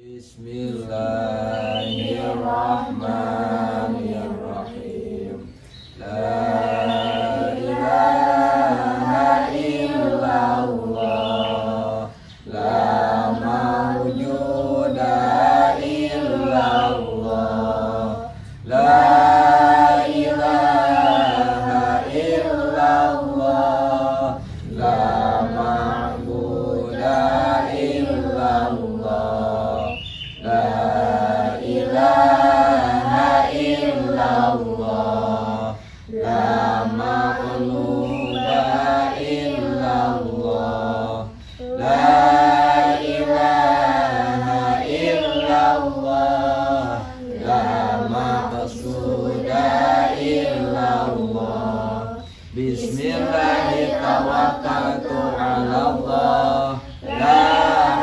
Bismillahirrahmanirrahim. La ilaha illallah, la mawjuda illallah, la ilaha illallah, la ma'buda illallah, la ilaha illallah, la makhluqa illallah, la ilaha illallah, la maqsuda illallah. Bismillahirrahmanirrahim. Allah, la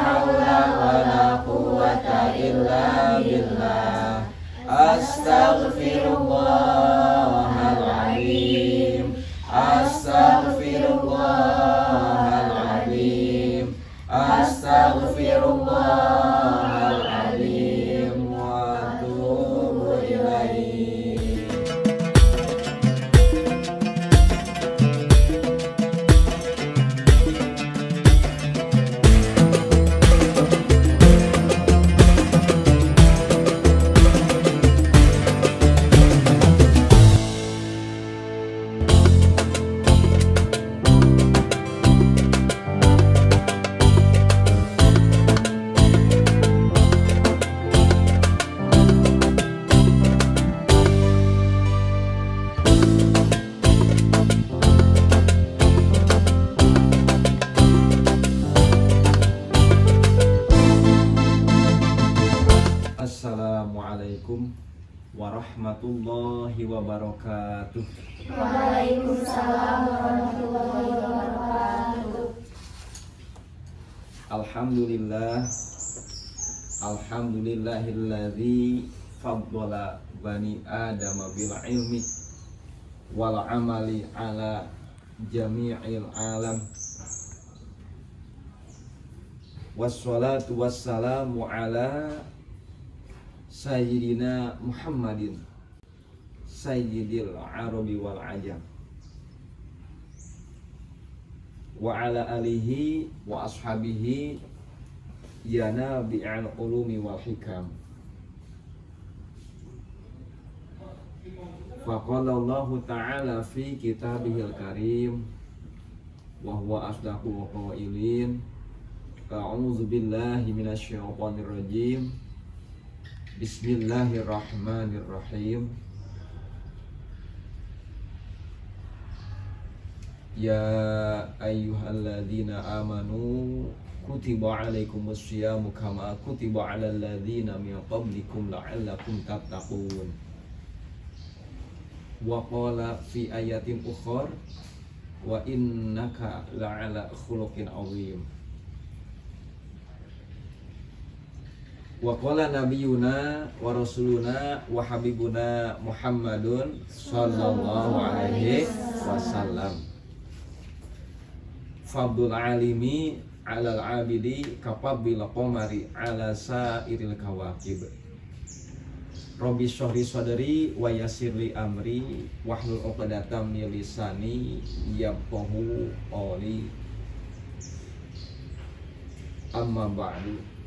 haula wala quwwata illa billah. Astaghfirullahaladzim, astaghfirullahaladzim, astaghfirullahaladzim, wa atubu ilaih. Assalamualaikum warahmatullahi wabarakatuh. Waalaikumsalam warahmatullahi wabarakatuh. Alhamdulillah, alhamdulillahilladzi faddala bani adama bil ilmi wal amali ala jami'il alam. Wassalatu wassalamu ala Sayyidina Muhammadin Sayyidil Arabi wal Ajam wa ala alihi wa ashabihi ya nabi'al ulumi wal hikam. Faqala Allah ta'ala fi kitabihil karim wa huwa asdaqul qailin. A'udzu billahi minasyaitonir rajim. Bismillahirrahmanirrahim. Ya ayyuhalladzina amanu kutiba alaikumus syiyamu kama kutiba alal ladzina min qablikum la'allakum tattaqun. Wa qala fi ayatin ukhra wa innaka la'ala khuluqin 'azim. Wa qala nabiyuna wa rasuluna wa habibuna Muhammadun sallallahu alaihi wasallam. Fadlul alimi alal abidi kafabil qamari ala sairil kawakib. Rabbi shrahli sadri wa yassirli amri wahlul 'uqdatam min lisani yafqahu qawli. Amma ba'du.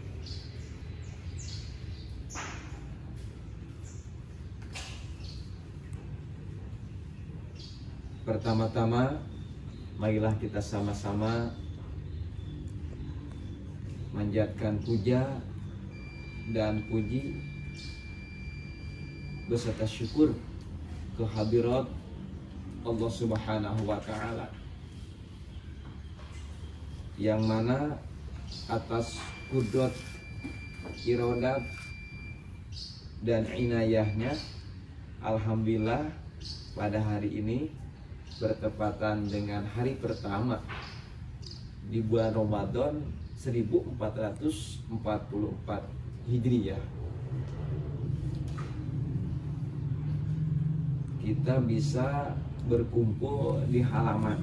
Pertama-tama, marilah kita sama-sama manjatkan puja dan puji beserta syukur kehadirat Allah Subhanahu wa Ta'ala, yang mana atas qudrat, iradat dan inayahnya, alhamdulillah pada hari ini bertepatan dengan hari pertama di bulan Ramadan 1444 Hijriah, kita bisa berkumpul di halaman,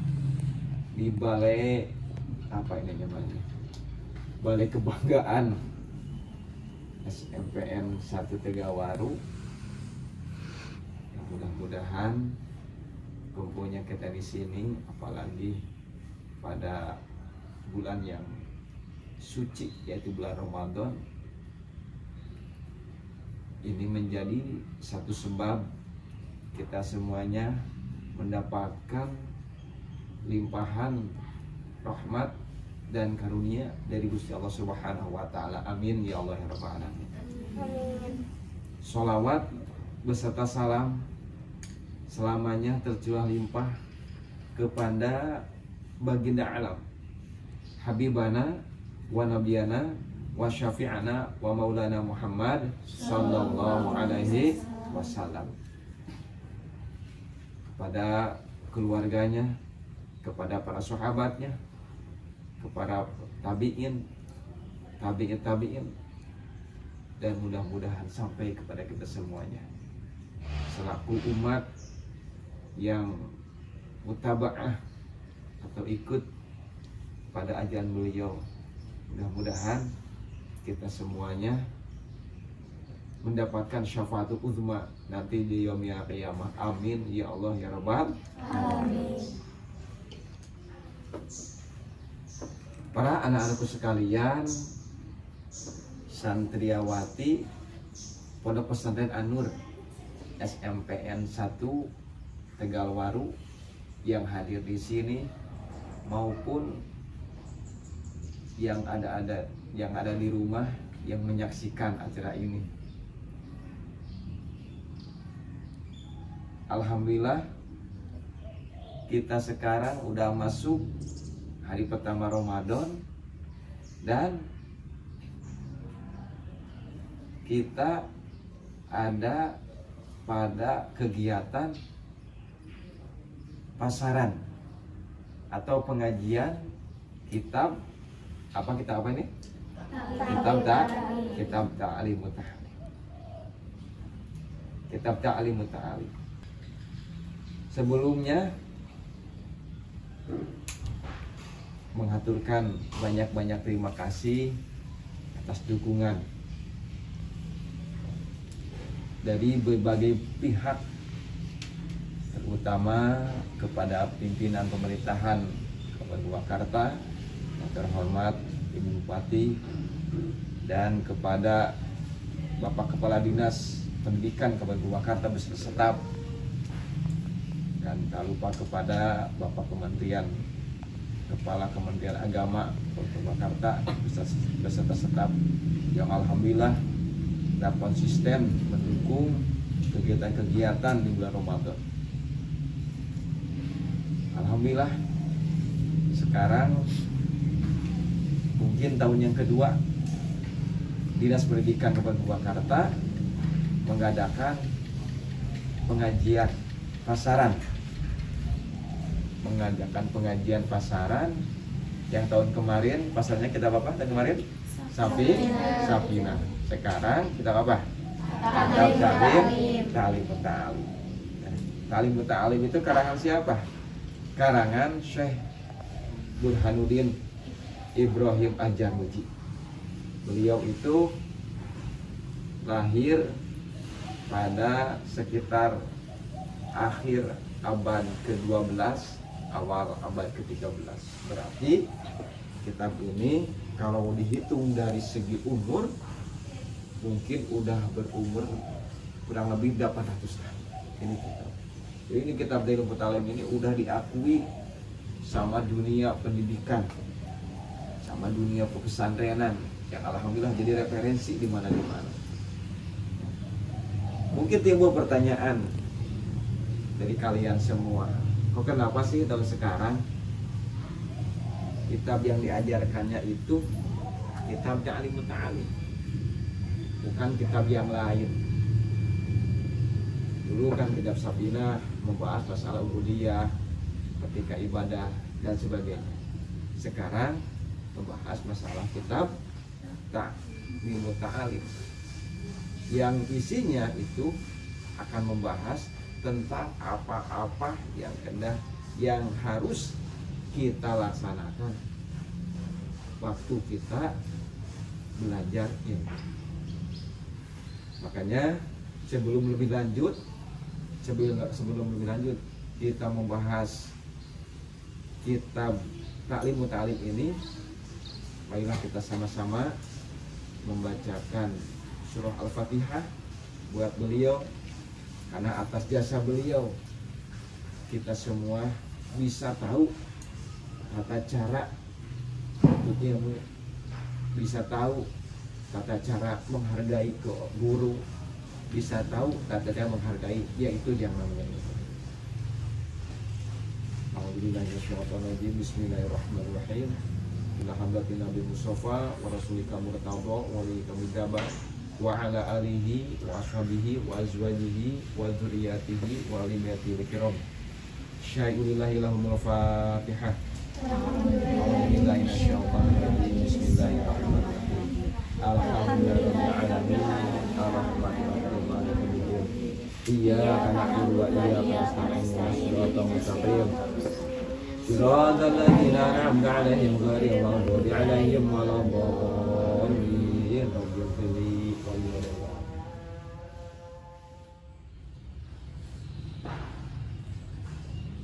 di balai apa ini namanya, balai kebanggaan SMPN 1 Tegawaru. Mudah-mudahan kumpulnya kita di sini, apalagi pada bulan yang suci yaitu bulan Ramadan, ini menjadi satu sebab kita semuanya mendapatkan limpahan rahmat dan karunia dari Gusti Allah Subhanahu wa taala. Amin ya Allah ya rabbal alamin. Sholawat beserta salam selamanya tercurah limpah kepada baginda alam, Habibana wa Nabiyana wa Syafi'ana wa Maulana Muhammad sallallahu alaihi wasallam, kepada keluarganya, kepada para sahabatnya, kepada tabi'in, dan mudah-mudahan sampai kepada kita semuanya selaku umat yang mutaba'ah atau ikut pada ajaran beliau. Mudah-mudahan kita semuanya mendapatkan syafaatul uzma nanti di yaumil qiyamah. Amin ya Allah ya rabbal alamin. Para anak-anakku sekalian, santriawati Pondok Pesantren An-Nur SMPN 1 Tegalwaru yang hadir di sini maupun yang ada di rumah yang menyaksikan acara ini. Alhamdulillah, kita sekarang udah masuk hari pertama Ramadan dan kita ada pada kegiatan pasaran atau pengajian kitab apa ini? Kitab Ta'lim Muta'alim. Kitab Ta'lim Muta'alim. Sebelumnya mengaturkan banyak-banyak terima kasih atas dukungan dari berbagai pihak, terutama kepada pimpinan pemerintahan Kabupaten Purwakarta yang terhormat Ibu Bupati, dan kepada Bapak Kepala Dinas Pendidikan Kabupaten Purwakarta beserta staf, dan tak lupa kepada Bapak Kepala Kementerian Agama Purwakarta beserta staf yang alhamdulillah dan konsisten mendukung kegiatan-kegiatan di bulan Ramadan. Alhamdulillah, sekarang mungkin tahun yang kedua Dinas Pendidikan Kabupaten Purwakarta mengadakan pengajian pasaran. Yang tahun kemarin pasarnya kita apa? Tahun kemarin Safina. Sekarang kita apa? Ta'lim Muta'alim. Ta'lim Muta'alim itu karangan siapa? Karangan Syekh Burhanuddin Ibrahim Al-Jarmuji. Beliau itu lahir pada sekitar akhir abad ke-12, awal abad ke-13. Berarti kitab ini kalau dihitung dari segi umur mungkin udah berumur kurang lebih 800 tahun. Ini kitab. Jadi ini kitab Ta'lim Muta'alim ini udah diakui sama dunia pendidikan, sama dunia pesantrenan, yang alhamdulillah jadi referensi di mana-mana. Mungkin timbul pertanyaan dari kalian semua, kok kenapa sih tahun sekarang kitab yang diajarkannya itu kitab Ta'lim Muta'alim, bukan kitab yang lain? Dulu kan kitab Safina membahas masalah ubudiyah, ketika ibadah dan sebagainya. Sekarang membahas masalah kitab Ta'lim Muta'alim yang isinya itu akan membahas tentang apa-apa yang harus kita laksanakan waktu kita belajar ilmu. Makanya sebelum lebih lanjut kita membahas kitab Ta'lim Muta'alim ini, marilah kita sama-sama membacakan surah Al-Fatihah buat beliau, karena atas jasa beliau kita semua bisa tahu tata cara untuk ilmu, bisa tahu tata cara menghargai ke guru, bisa tahu tata cara menghargai, yaitu yang namanya itu. Bismillahirrahmanirrahim. Ila hamdatina Nabi Mustafa wa rasulika murtada wa lika midaba wa ala alihi wa ashabihi wa azwajihi wa dzurriyyatihi wa alimatihi kiram. Syai'ulillahi lahumul fatihah. Alhamdulillahi minasyaitonir rajim. Bismillahirrahmanirrahim. Alhamdulillahirabbil alamin arrahmanir rahim maliki yaumiddin. Iyyaka na'budu wa iyyaka nasta'in ihdinas mustaqim. Shiratal ladzina an'amta 'alaihim ghairil maghdubi 'alaihim waladdallin.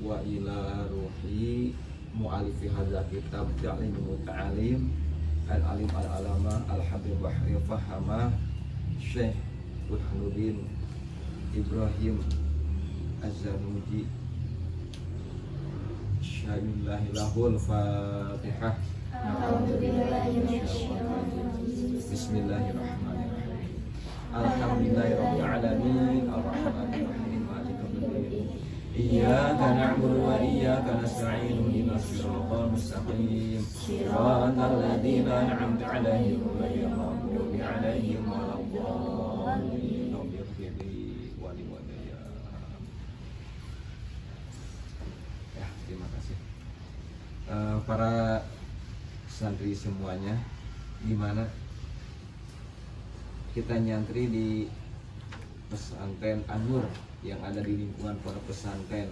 Wa ila ruhi mu'alifi hadza kitab Ta'lim Muta'alim al-alim al-alama al-habib bahri fahama Syekh Burhanuddin Ibrahim Az-Zanuji. Syai'illahil fatihah. Bismillahirrahmanirrahim. Alhamdulillahirabbil alamin arrahmanir rahim maliki yaumiddin. Iyyaka na'budu wa iyyaka nasta'in ihdinas siratal mustaqim. Shiratal ladzina an'amta 'alaihim ghairil maghdubi 'alaihim waladdallin. Ya, terima kasih. Para santri semuanya, gimana kita nyantri di pesantren An-Nur yang ada di lingkungan pondok pesantren,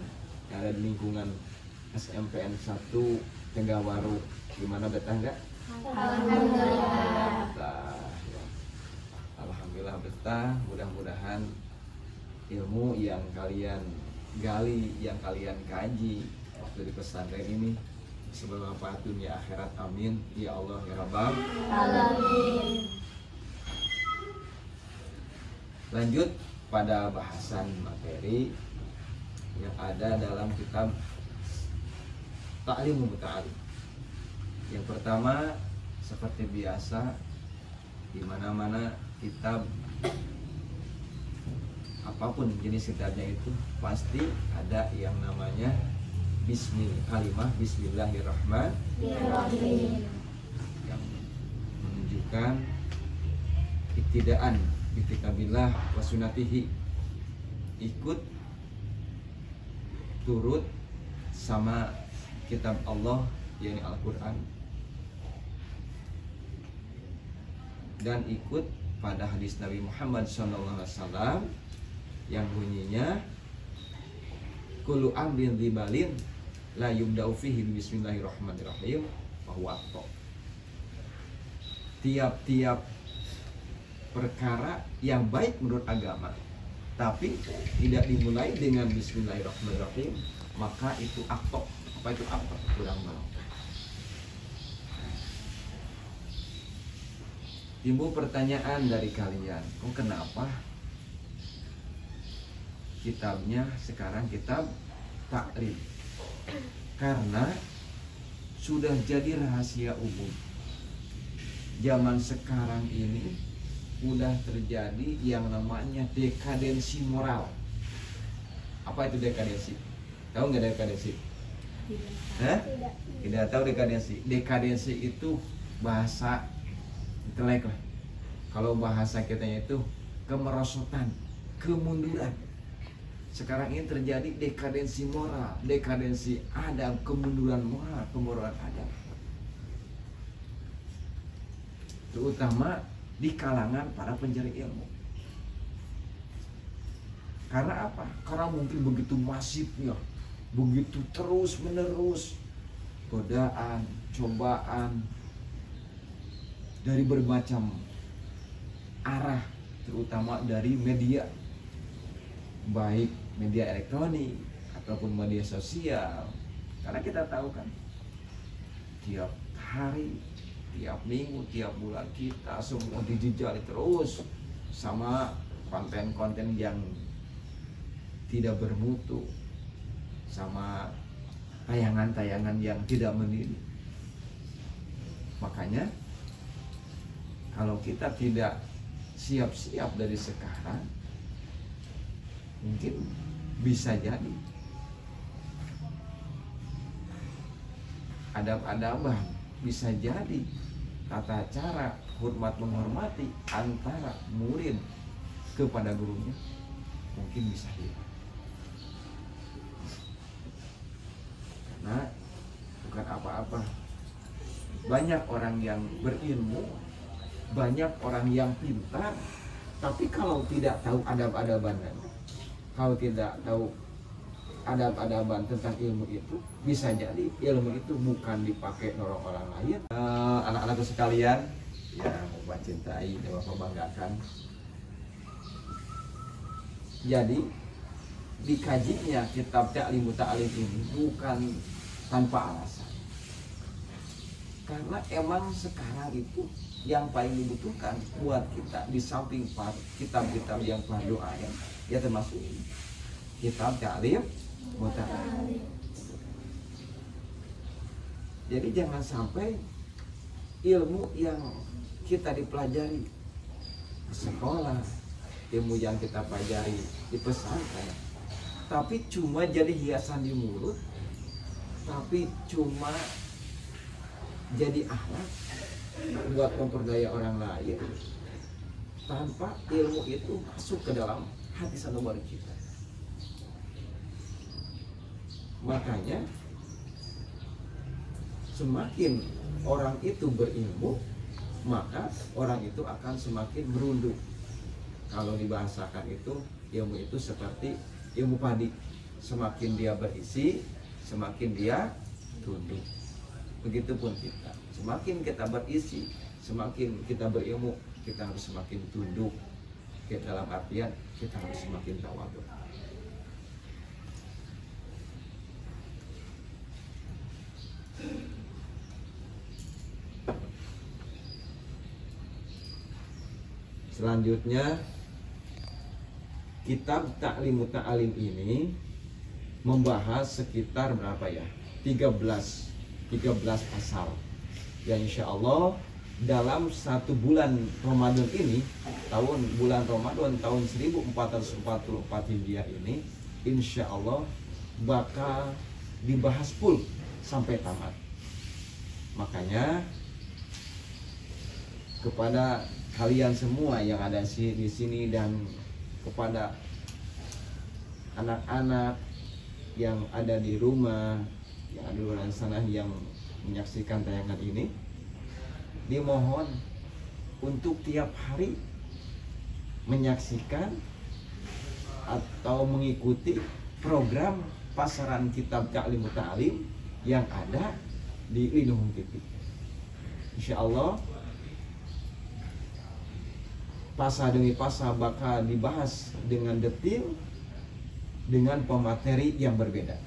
yang ada di lingkungan SMPN 1 Tegawaru? Gimana, betah nggak? Alhamdulillah. Betah, ya. Alhamdulillah betah. Mudah-mudahan ilmu yang kalian gali, yang kalian kaji waktu di pesantren ini bermanfaat dunia akhirat. Amin ya Allah ya Rabbal Alamin. Lanjut pada bahasan materi yang ada dalam kitab Ta'lim Muta'alim. Yang pertama, seperti biasa, di mana-mana kitab apapun jenis kitabnya itu pasti ada yang namanya Bismillahirrahmanirrahim, yang menunjukkan iktidaan bitikabillah wa sunatihi, ikut turut sama kitab Allah yakni Al-Quran, dan ikut pada hadis Nabi Muhammad SAW yang bunyinya kullu amrin dzibalin la yubda'u fihi bismillahirrahmanirrahim bahwa tiap-tiap perkara yang baik menurut agama tapi tidak dimulai dengan bismillahirrahmanirrahim, maka itu aktok. Apa itu aktok? Kurang mau. Timbul pertanyaan dari kalian, kok kenapa kitabnya sekarang kitab Ta'lim? Karena sudah jadi rahasia umum. Zaman sekarang ini udah terjadi yang namanya dekadensi moral. Apa itu dekadensi? Tahu nggak dekadensi? Tidak tahu dekadensi. Dekadensi itu bahasa intelek lah. Kalau bahasa kitanya itu kemerosotan, kemunduran. Sekarang ini terjadi dekadensi moral, dekadensi adab, kemunduran moral, kemunduran adab. Terutama di kalangan para pencari ilmu. Karena apa? Karena mungkin begitu masifnya, begitu terus menerus godaan, cobaan dari bermacam arah terutama dari media, baik media elektronik ataupun media sosial. Karena kita tahu kan, tiap hari, tiap minggu, tiap bulan kita semua dijejali terus sama konten-konten yang tidak bermutu, sama tayangan-tayangan yang tidak mendidik. Makanya kalau kita tidak siap-siap dari sekarang, mungkin bisa jadi adab-adaban, bisa jadi tata cara hormat menghormati antara murid kepada gurunya mungkin bisa hilang. Karena bukan apa-apa, banyak orang yang berilmu, banyak orang yang pintar, tapi kalau tidak tahu adab-adaban, kalau tidak tahu adab-adaban tentang ilmu itu, bisa jadi ilmu itu bukan dipakai nolong orang lain. Anak-anakku sekalian yang Bapak cintai dan Bapak banggakan, jadi dikajinya kitab Ta'lim Ta'lim ini bukan tanpa alasan, karena emang sekarang itu yang paling dibutuhkan buat kita di samping kitab-kitab yang fardu ain, ya termasuk ini kitab Ta'lim Ta'lim. Jadi jangan sampai ilmu yang kita dipelajari di sekolah, ilmu yang kita pelajari di pesantren, tapi cuma jadi hiasan di mulut, tapi cuma jadi alat buat memperdaya orang lain, tanpa ilmu itu masuk ke dalam hati sanubari kita. Makanya semakin orang itu berilmu, maka orang itu akan semakin merunduk. Kalau dibahasakan itu, ilmu itu seperti ilmu padi, semakin dia berisi, semakin dia tunduk. Begitupun kita, semakin kita berisi, semakin kita berilmu, kita harus semakin tunduk. Dalam artian kita harus semakin tawadhu. Selanjutnya, kitab Ta'lim Ta'lim ini membahas sekitar berapa ya? 13 pasal. Ya insya Allah dalam satu bulan Ramadan ini, bulan Ramadan tahun 1444 Hijriah ini, insya Allah bakal dibahas full sampai tamat. Makanya kepada kalian semua yang ada di sini dan kepada anak-anak yang ada di rumah, yang ada di luar sana yang menyaksikan tayangan ini, dimohon untuk tiap hari menyaksikan atau mengikuti program pasaran kitab Ta'lim Ta'lim yang ada di Lindung TV. Insya Allah pasal demi pasal bakal dibahas dengan detail, dengan pemateri yang berbeda.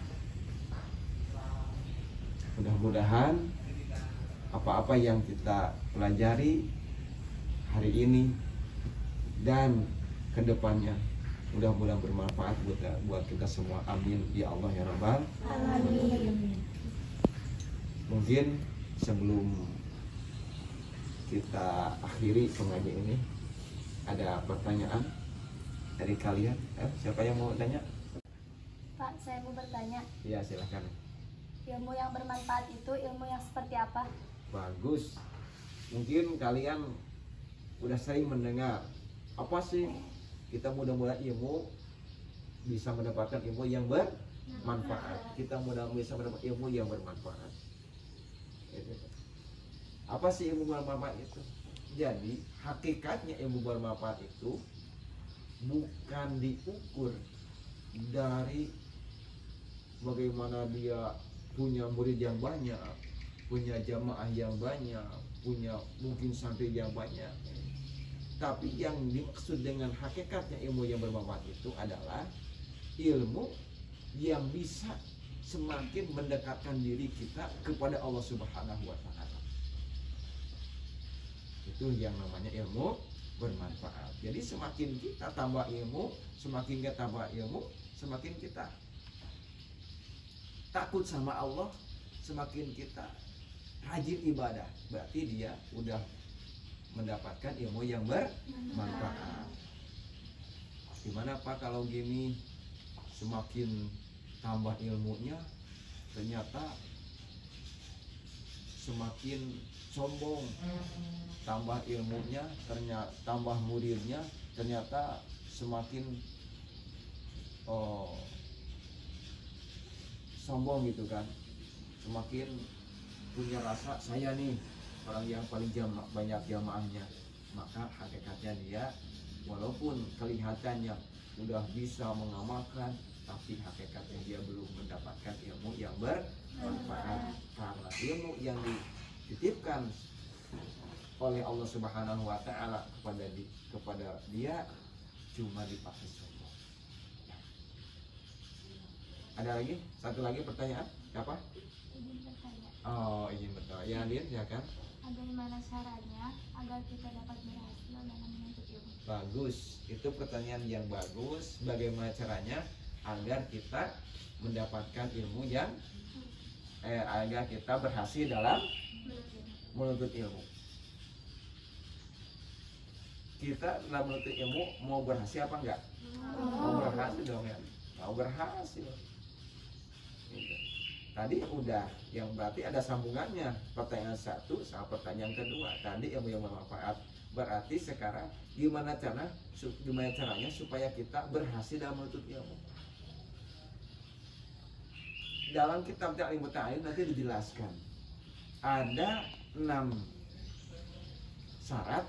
Mudah-mudahan apa-apa yang kita pelajari hari ini dan kedepannya mudah-mudahan bermanfaat buat kita semua. Amin ya Allah ya Rabbal alamin. Mungkin sebelum kita akhiri pengajian ini, ada pertanyaan dari kalian? Siapa yang mau tanya? Pak, saya mau bertanya. Ya silakan. Ilmu yang bermanfaat itu ilmu yang seperti apa? Bagus. Mungkin kalian udah sering mendengar apa sih, kita mudah-mudahan ilmu bisa mendapatkan ilmu yang bermanfaat. Kita mudah-mudahan bisa mendapat ilmu yang bermanfaat. Apa sih ilmu bermanfaat itu? Jadi hakikatnya ilmu bermanfaat itu bukan diukur dari bagaimana dia punya murid yang banyak, punya jamaah yang banyak, punya mungkin santri yang banyak. Tapi yang dimaksud dengan hakikatnya ilmu yang bermanfaat itu adalah ilmu yang bisa semakin mendekatkan diri kita kepada Allah Subhanahu wa Ta'ala. Itu yang namanya ilmu bermanfaat. Jadi semakin kita tambah ilmu, semakin kita tambah ilmu, semakin kita takut sama Allah, semakin kita rajin ibadah. Berarti dia udah mendapatkan ilmu yang bermanfaat. Gimana Pak kalau gini, semakin tambah ilmunya ternyata semakin sombong, tambah ilmunya ternyata tambah muridnya ternyata semakin sombong gitu kan, semakin punya rasa saya nih orang yang paling banyak jamaahnya. Maka hakikatnya dia walaupun kelihatannya udah bisa mengamalkan, tapi hakikatnya dia belum mendapatkan ilmu yang bermanfaat. Karena ilmu yang dititipkan oleh Allah Subhanahu wa Ta'ala kepada dia cuma dipakai sombong. Ada lagi? Satu lagi pertanyaan? Apa? Izin bertanya. Oh, izin bertanya. Ya, Din, ya kan? Bagaimana caranya agar kita dapat berhasil dalam menuntut ilmu? Bagus, itu pertanyaan yang bagus. Bagaimana caranya agar kita mendapatkan ilmu yang agar kita berhasil dalam menuntut ilmu? Kita dalam menuntut ilmu mau berhasil apa enggak? Mau berhasil dong ya? Mau berhasil. Gitu. Tadi udah, yang berarti ada sambungannya pertanyaan satu sama pertanyaan kedua. Tadi ilmu yang bermanfaat. Berarti sekarang gimana caranya supaya kita berhasil dalam menuntut ilmu? Dalam kitab Ta'lim Ta'lim nanti dijelaskan ada 6 syarat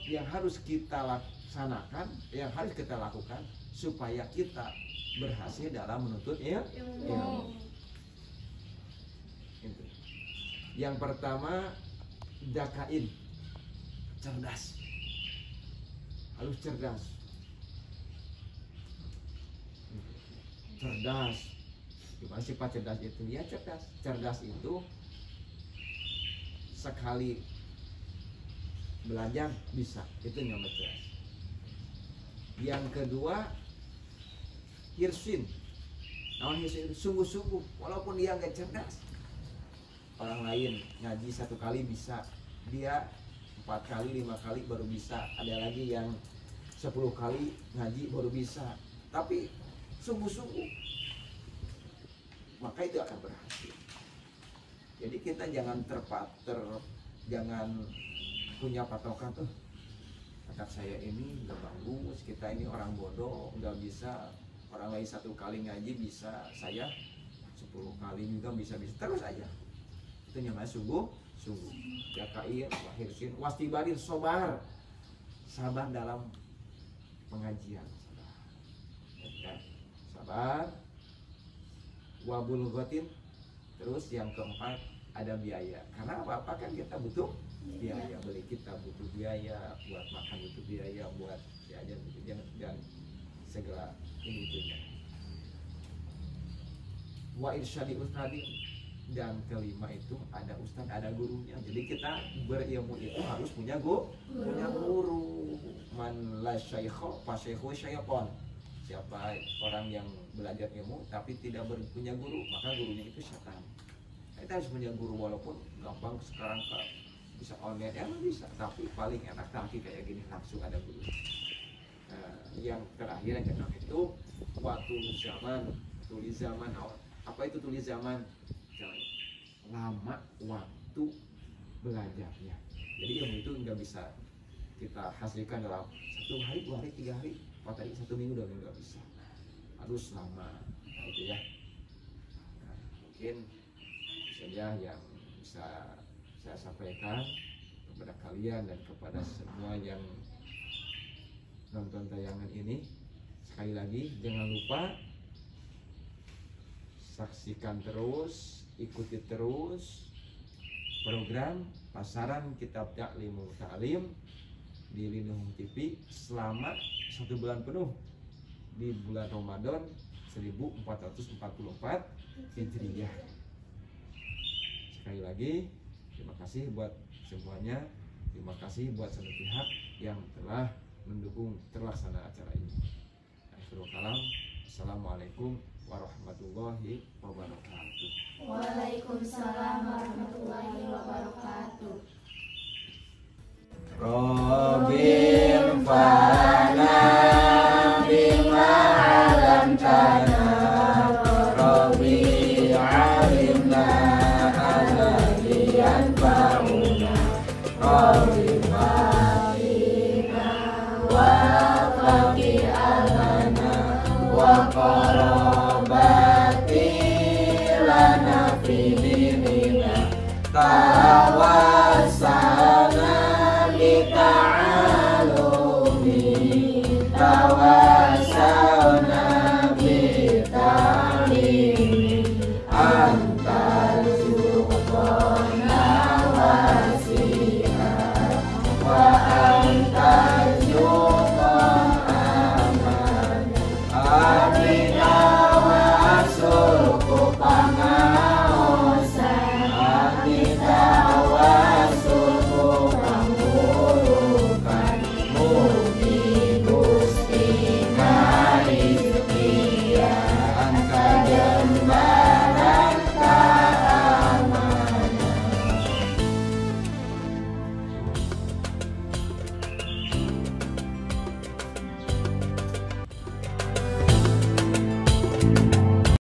yang harus kita laksanakan, yang harus kita lakukan supaya kita berhasil dalam menuntut ilmu. Yang pertama, dakain, cerdas, harus cerdas. Gimana sifat cerdas itu? Ya cerdas. Cerdas itu sekali belajar bisa, itu namanya cerdas. Yang kedua, hirsin. Namun hirsin itu sungguh-sungguh, walaupun dia nggak cerdas. Orang lain ngaji 1 kali bisa, dia 4 kali, 5 kali baru bisa. Ada lagi yang 10 kali ngaji baru bisa. Tapi sungguh-sungguh, maka itu akan berhasil. Jadi kita jangan jangan punya patokan tuh. Kata saya ini nggak bagus, kita ini orang bodoh, nggak bisa. Orang lain 1 kali ngaji bisa, saya 10 kali juga bisa terus aja. Itu namanya sungguh. Yakain, wahirsin, wastibarin, sabar dalam pengajian. Sabar. Wabulghatin. Terus yang keempat ada biaya. Karena apa kan kita butuh biaya, beli kitab butuh biaya, buat makan butuh biaya, buat jajan dan segala ini itunya. Wa irsyadi ustadi. Dan kelima itu ada ustadz, ada gurunya. Jadi kita berilmu itu harus punya guru. Man la syaikho fa syaikhu syaikon. Siapa orang yang belajar ilmu tapi tidak punya guru, maka gurunya itu setan. Kita harus punya guru, walaupun gampang sekarang bisa online ya bisa, tapi paling enak lagi kayak gini langsung ada guru. Yang terakhir yang keenam itu tulis zaman. Apa itu tulis zaman? Lama waktu belajarnya. Jadi ilmu itu nggak bisa kita hasilkan dalam 1 hari, 2 hari, 3 hari, 4 hari, 1 minggu, 2 minggu, nggak bisa. Harus lama. Nah, itu ya. Nah, mungkin saja yang bisa saya sampaikan kepada kalian dan kepada semua yang nonton tayangan ini. Sekali lagi jangan lupa saksikan terus, ikuti terus program pasaran kitab Ta'lim Ta'lim di Lindung TV selama 1 bulan penuh di bulan Ramadan 1444 Hijriyah. Sekali lagi terima kasih buat semuanya, terima kasih buat semua pihak yang telah mendukung terlaksana acara ini. Akhirul kalam, assalamualaikum warahmatullahi wabarakatuh. Waalaikumsalam warahmatullahi wabarakatuh. Robbil fana bima alamtana, Robbi alimna alladhi yanfa'una, Robbi fa'ina wa faqi alana wa qarabati lana fi dinina tawassana tawassauna bitalimi antal suqona wasiha wa